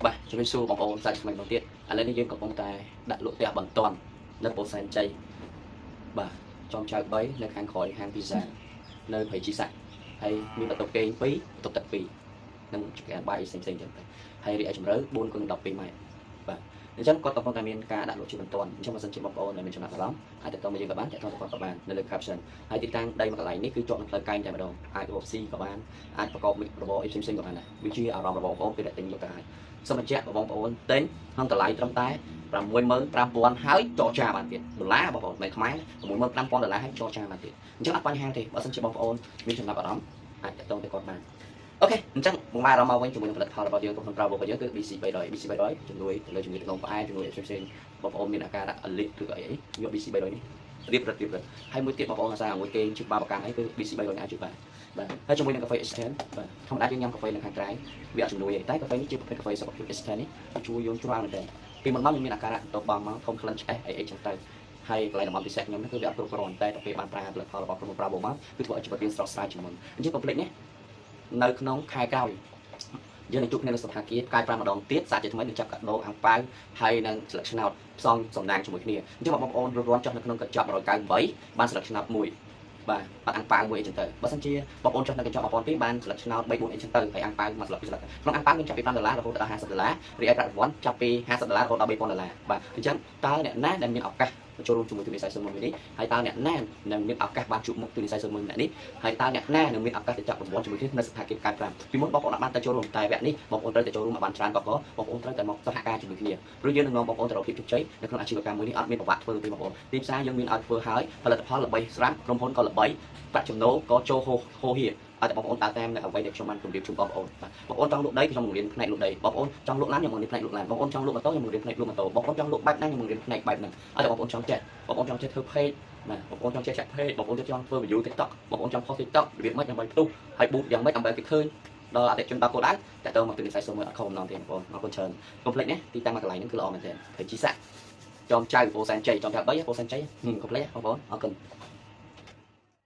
បាទជំរាបសួរបងប្អូនសាច់ថ្មីម្ដងទៀតឥឡូវនេះយើងកំពុងតែដាក់លក់ផ្ទះបន្ទាន់នៅពោធិ៍សែនជ័យបាទចំចៅ3នៅខាងក្រោយហាង pizza នៅព្រៃជីសាក់ហើយមានបន្ទប់គេង2បន្ទប់ទឹក2និងចង្ក្រានបាយផ្សេងៗចឹងទៅហើយរីឯជម្រៅ4x12 ម៉ែត្របាទអញ្ចឹងគាត់កំពុងតែមានការដាក់លក់ជាបន្ទាន់អញ្ចឹងបើសិនជាបងប្អូនដែលមានចំណាប់អារម្មណ៍អាចទៅមកយើងក៏បានចាក់ទៅគាត់ក៏បាននៅលើ caption ហើយទីតាំងដីមួយកន្លែងនេះគឺជាប់នឹងផ្លូវកែងតែម្ដងអាចរកស៊ីក៏បានអាចប្រកបមុខរបរអីផ្សេងៗក៏បានដែរវាជាអារម្មណ៍របស់បងប្អូនពេលដែលទិញយកទៅហើយសូមបញ្ជាក់បងប្អូនទិញក្នុងតម្លៃត្រឹមតែ65000ហើយចរចាបានទៀតដុល្លារបងប្អូនមិនខ្មែរ65000ដុល្លារហើយចរចាបានទៀតអញ្ចឹងអត់បញ្ហាទេបើសិនជាបងប្អូនមានចំណាប់អារម្មណ៍អាចទៅទៅគាត់បានអូខេអញ្ចឹងបងប្អូនអារម្មណ៍មកវិញជាមួយនឹងផលិតផលរបស់យើងក្នុងប្រើរបស់យើងគឺ BC 300 BC 300ជំនួយទៅលើជំងឺទឹកនោមផ្អែមជំនួយផ្សេងៗបងប្អូនមានអាការៈអលិចឬក៏អីយក BC 300នេះរៀបរត់ហើយមួយទៀតបងប្អូនអាសាមួយគេជិះបាបកាំងអីគឺ BC 300អាចជួយបានបាទហើយជាមួយនឹងកាហ្វេ Instant បាទធម្មតាយើងញ៉ាំកាហ្វេនៅខាងក្រៅវាអត់ជំនួយទេតែកាហ្វេនេះជាប្រភេទកាហ្វេសុខភាព Instant នេះជួយយើងច្រើនមែនទែនពីមុនមកយើងមានអាការៈទៅបងមកធំក្លិនឆ្អេះអីចឹងទៅហើយកន្លែងតំបន់ពិសេសខ្ញុំនេះគឺវាអត់គ្រប់គ្រាន់តែពេលបានប្រើផលិតផលរបស់ក្រុមប្រើមកគឺធ្វើឲ្យជីវិតយើងស្រស់ស្រាយជាងមុនអញ្ចឹងកុំភ្លេចណានៅក្នុងខែក្រោយយើងនឹងជួបគ្នានៅសភាគារផ្កាយ5ម្ដងទៀតសាជាថ្មីនឹងចាប់កាដូអាំងប៉ាវហើយនឹងស្លឹកឆ្នោតផ្សំសំណាងជាមួយគ្នាអញ្ចឹងបងប្អូនរត់ចុះនៅក្នុងកញ្ចប់198បានស្លឹកឆ្នោតមួយបាទបាត់អាំងប៉ាវមួយអីចឹងទៅបើសិនជាបងប្អូនចុះនៅកញ្ចប់1002បានស្លឹកឆ្នោត3 4អីចឹងទៅហើយអាំងប៉ាវមួយស្លឹក2ស្លឹកក្នុងអាំងប៉ាវមានចាប់ពី$5រហូតដល់$50រីឯប្រាក់រង្វាន់ចាប់ពី$50រហូតដល់$3000បាទអញ្ចឹងតើអ្នកណាដែលមានឱកាសចូលរួមជាមួយទូនីស័យសុនមួយនេះហើយតើអ្នកណានឹងមានឱកាសបានជួបមុខទូនីស័យសុនមួយម្នាក់នេះហើយតើអ្នកណានឹងមានឱកាសទៅចាប់រង្វាន់ជាមួយគ្នានៅសភាគារកាយ5ពីមុនបងប្អូនអាចបានទៅចូលរួមតែវគ្គនេះបងប្អូនត្រូវទៅចូលរួមឲ្យបានច្រើនក៏បងប្អូនត្រូវតែមកសហការជាមួយគ្នាព្រោះយើងនឹងនាំបងប្អូនទៅរកភាពជោគជ័យនៅក្នុងអាជីវកម្មមួយនេះអត់មានប្រវត្តិធ្វើទេបងប្អូនទីផ្សារយើងមានឲ្យធ្វើហើយផលិតផលល្បីស្រាប់ក្រុមហ៊ុនក៏ល្បីប្រាក់ចំណូលក៏ចូលហូរហៀឲ្យតែបងប្អូនតាមនៅអ្វីដែលខ្ញុំបានជម្រាបជូនបងប្អូនបាទបងប្អូនចង់លក់ដីខ្ញុំនឹងរៀនផ្នែកលក់ដីបងប្អូនចង់លក់ឡានខ្ញុំនឹងរៀនផ្នែកលក់ឡានបងប្អូនចង់លក់ម៉ូតូខ្ញុំនឹងរៀនផ្នែកលក់ម៉ូតូបងប្អូនចង់លក់បែបណាខ្ញុំនឹងរៀនផ្នែកបែបហ្នឹងឲ្យតែបងប្អូនចង់ចេះធ្វើ page បាទបងប្អូនចង់ចេះចាក់ page បងប្អូនចង់ធ្វើ video TikTok បងប្អូនចង់ post TikTok របៀបម៉េចដើម្បីផ្ទុះហើយ boost យ៉ាងម៉េចដើម្បីគេឃើញដល់អតិថិជនដល់គោលដៅតែទៅមកទូនីស័យសុំមួយអត់ខុសបំណងទេបងប្អូនអរគុណច្រើនកុំភ្លេចណាទីតាំងមកកន្លែងហ្នឹងគឺល្អមែនទែនព្រៃជីសាក់ចំចៅពោធិ៍សែនជ័យចំចៅ3ពោធិ៍សែនជ័យកុំភ្លេចបងប្អូនអរគុណ